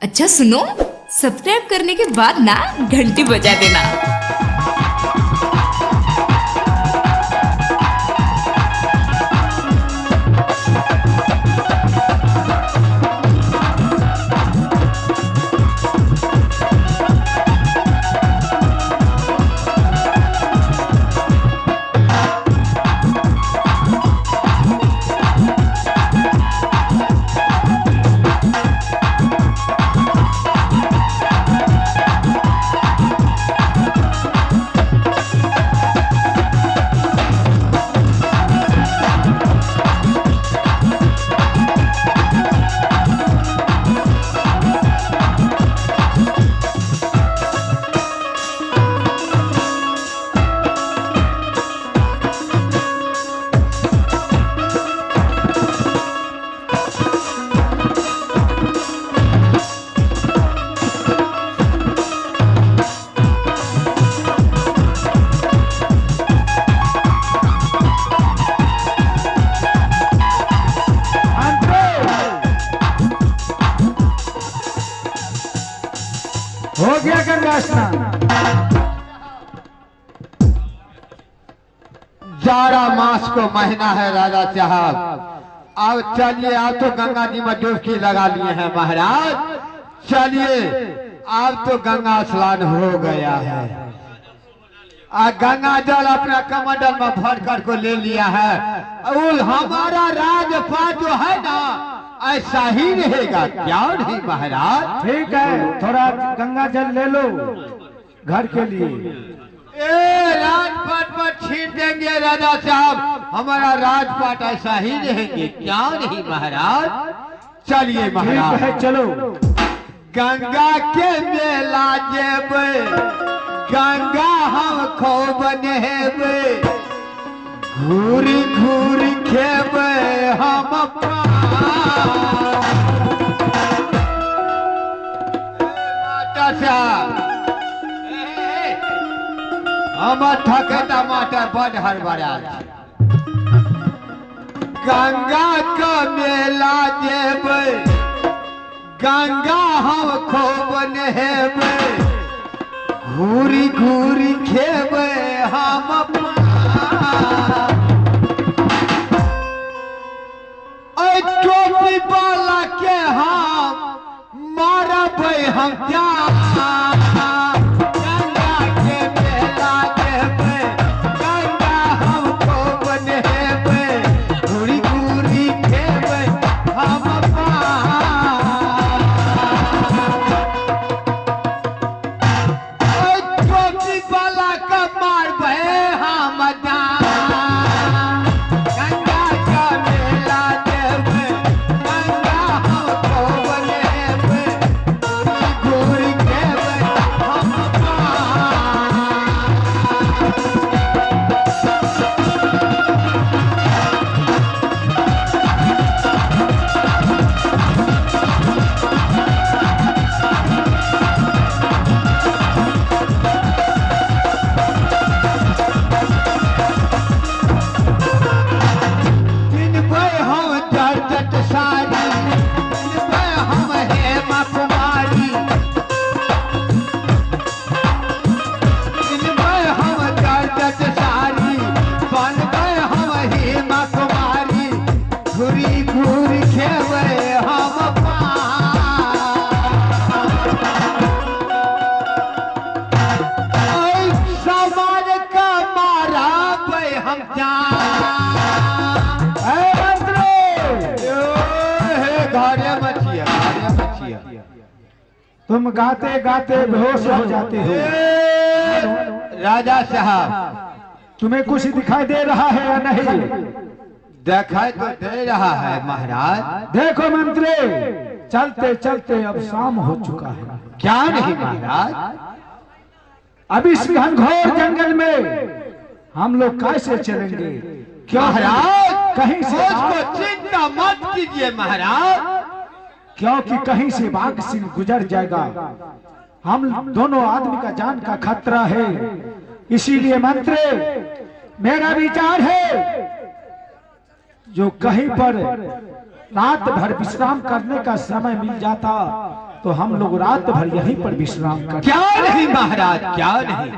अच्छा सुनो, सब्सक्राइब करने के बाद ना घंटी बजा देना। हो गया गंगा स्नान। जाड़ा मास को महीना है राजा साहब। अब चलिए, आप तो गंगा जी में डुबकी लगा लिए हैं महाराज। चलिए, अब तो गंगा स्नान हो गया है। गंगा जल अपना कमंडल में भर कर को ले लिया है। और हमारा राजपाट जो है ना, ऐसा ही रहेगा, क्या नहीं महाराज? ठीक है, थोड़ा गंगा जल ले लो घर के लिए। राजपाट पर छीन देंगे राजा साहब, हमारा राजपाट ऐसा ही रहेंगे, क्या नहीं महाराज? चलिए महाराज, ठीक है, चलो। गंगा के मेला जेबे, गंगा हम खूब नहेबे, घूरी घूरी खेबे हम माता साहब। हम थके टमाटर बड़ हड़बड़ा। गंगा का मेला जेबे, गंगा हम खूब नहेबे, घूरी घूरी खेबे हम टोपी वाला के हम मारबे हम क्या। तुम गाते गाते बेहोश हो जाते हो। राजा साहब, तुम्हें कुछ दिखाई दे रहा है या नहीं? दिखाई तो दे रहा है महाराज। देखो मंत्री, चलते चलते अब शाम हो चुका है। क्या नहीं महाराज? अब इस घनघोर जंगल में हम लोग कैसे चलेंगे? क्यों महाराज, कहीं से उसको चिंता मत कीजिए महाराज, क्योंकि कहीं से बाघ सिंह गुजर जाएगा। हम दोनों आदमी का जान का खतरा है। इसीलिए मंत्री, मेरा विचार है जो कहीं पर रात भर विश्राम करने का समय मिल जाता तो हम लोग रात भर यहीं पर विश्राम कर। क्या नहीं महाराज, क्या नहीं,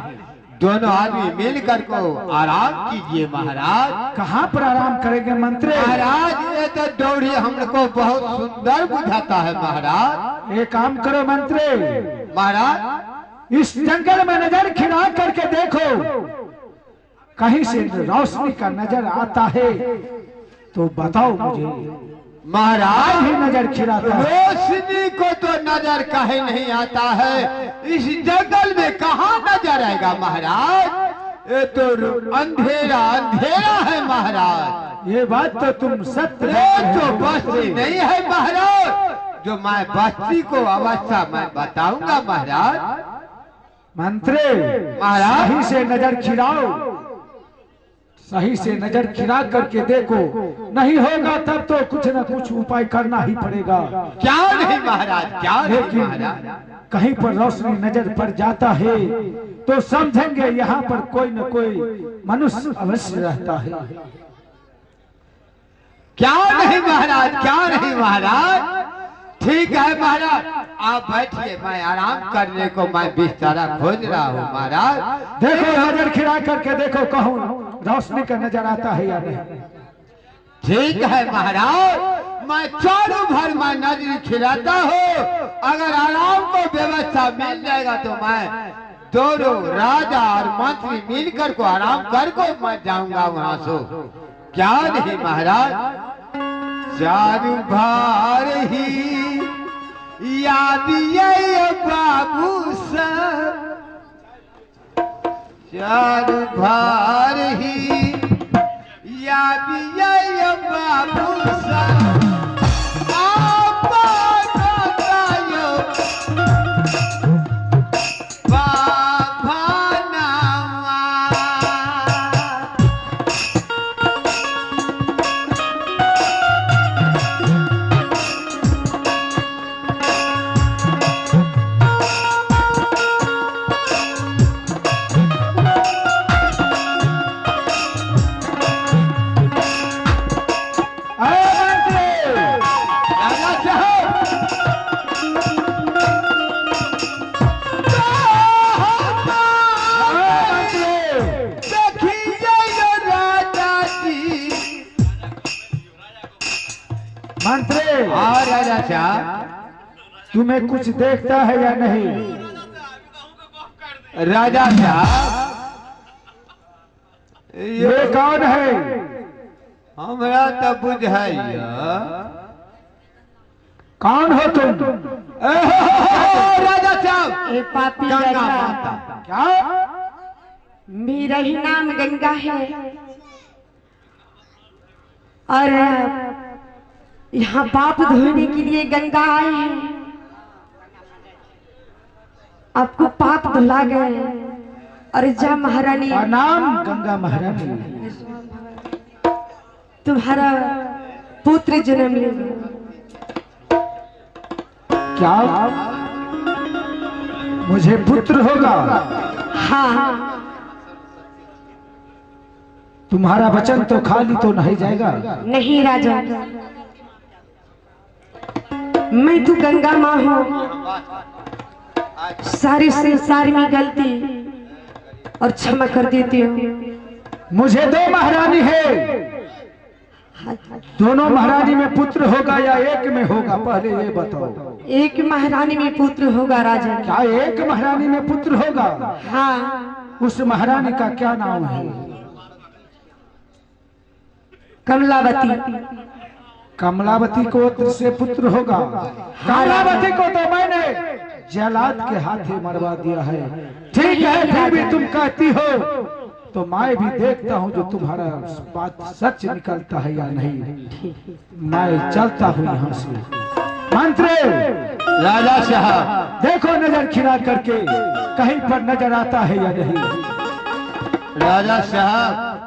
दोनों आदमी मिलकर को आराम कीजिए महाराज। कहाँ पर आराम करेंगे मंत्री? महाराज ये तो डोरी हमको बहुत सुंदर बुझाता है महाराज। एक काम करो मंत्री, महाराज इस जंगल में नजर खिला करके देखो, कहीं से रोशनी का नजर आता है तो बताओ मुझे। महाराज ही नजर खिलाता है। रोशनी को तो नजर कहीं नहीं आता है, इस जंगल में कहाँ नजर आएगा महाराज? ये तो अंधेरा अंधेरा है महाराज। ये बात तो तुम सत्य ये तो बस्ती नहीं है महाराज, जो मैं बस्ती को अवस्था मैं बताऊंगा महाराज। मंत्री महाराज सही से नजर खिलाओ, सही से नजर खिला करके देखो, नहीं होगा तब तो कुछ न कुछ उपाय करना ही पड़ेगा। क्या नहीं महाराज, क्या नहीं लेकिन महाराज। कहीं पर रोशनी नजर पड़ जाता है तो समझेंगे यहाँ पर कोई न कोई मनुष्य अवश्य रहता है। क्या नहीं महाराज, क्या नहीं महाराज। ठीक है महाराज, आप बैठिए, मैं आराम करने को मैं बिस्तरा खोज रहा हूँ महाराज। देखो नजर खिला करके देखो, कहूँ रोशनी का नजर आता है या नहीं। ठीक है महाराज, मैं चारों भर मैं नजर खिलाता हूँ, अगर आराम को व्यवस्था मिल जाएगा तो मैं दोनों राजा और मंत्री मिलकर को आराम कर को मैं जाऊंगा वहां से। क्या नहीं महाराज, चारू भार ही याद ये बाबू सब, चारू भार ही याद ये बाबू सब, आपा गायो बाबा नामा। मंत्री हाँ राजा साहब, तुम्हें कुछ देखता है या नहीं? राजा साहब ये कौन है? हमरा तो बुझाइया। कौन हो तुम? राजा साहब ए पापी गंगा गंगा, माता। क्या? मेरा ही नाम गंगा है और यहाँ पाप धोने के लिए गंगा आए हैं। आपको पाप धुला गए और जा महारानी, और नाम गंगा महारानी, तुम्हारा पुत्र जन्म लेगा। क्या मुझे पुत्र होगा? हाँ, तुम्हारा वचन तो खाली तो नहीं जाएगा। नहीं राजा, मैं तो गंगा माँ हूँ, सारे संसार में गलती और क्षमा कर देती हूँ। मुझे दो महारानी है, दोनों महारानी में पुत्र होगा या एक में होगा? पहले ये बताओ। एक महारानी में पुत्र होगा राजा। क्या एक महारानी में पुत्र होगा? हाँ, उस महारानी का क्या नाम है? कमलावती। कमलावती को से पुत्र होगा? कमलावती को तो मैंने जलाद के हाथे मरवा दिया है। ठीक है, फिर भी तुम कहती हो तो मैं भी देखता हूँ जो तुम्हारा बात सच निकलता है या नहीं। मैं चलता हूँ यहाँ से। मंत्री राजा साहब देखो नजर खिला करके कहीं पर नजर आता है या नहीं। राजा साहब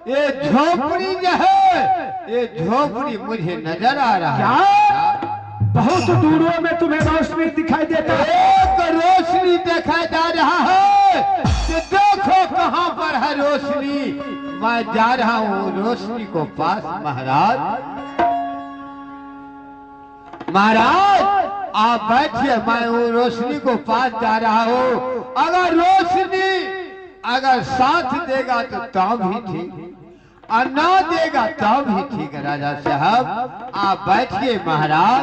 ये झोपड़ी जो है, ये झोपड़ी मुझे नजर आ रहा है। क्या बहुत दूरों में तुम्हें रोशनी दिखाई देता है? एक रोशनी दिखाई दे रहा है कि देखो कहाँ पर है रोशनी। मैं जा रहा हूँ रोशनी को पास महाराज। महाराज आप बैठिए, मैं वो रोशनी को पास जा रहा हूँ। अगर रोशनी अगर साथ देगा तो तब भी ठीक, और ना देगा तब भी ठीक है राजा साहब। आप बैठिए महाराज।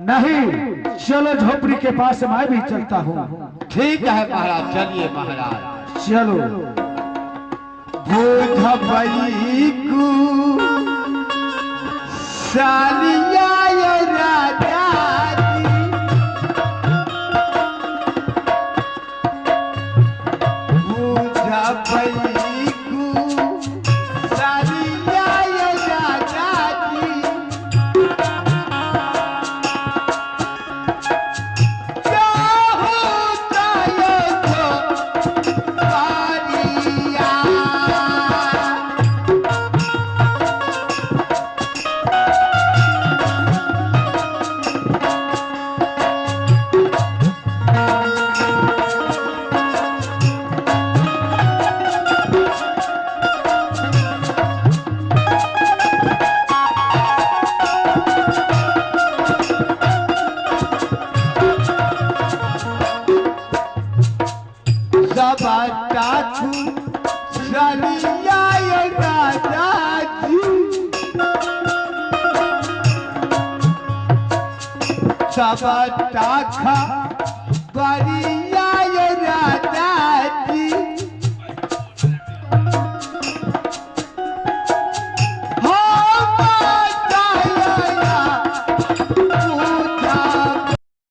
नहीं, चलो झोपड़ी के पास मैं भी चलता हूँ। ठीक है महाराज, चलिए महाराज। चलो। बोध बली को सालिया राजा जी, बोध बली को सालिया राजा जी, सब टाखा बड़ी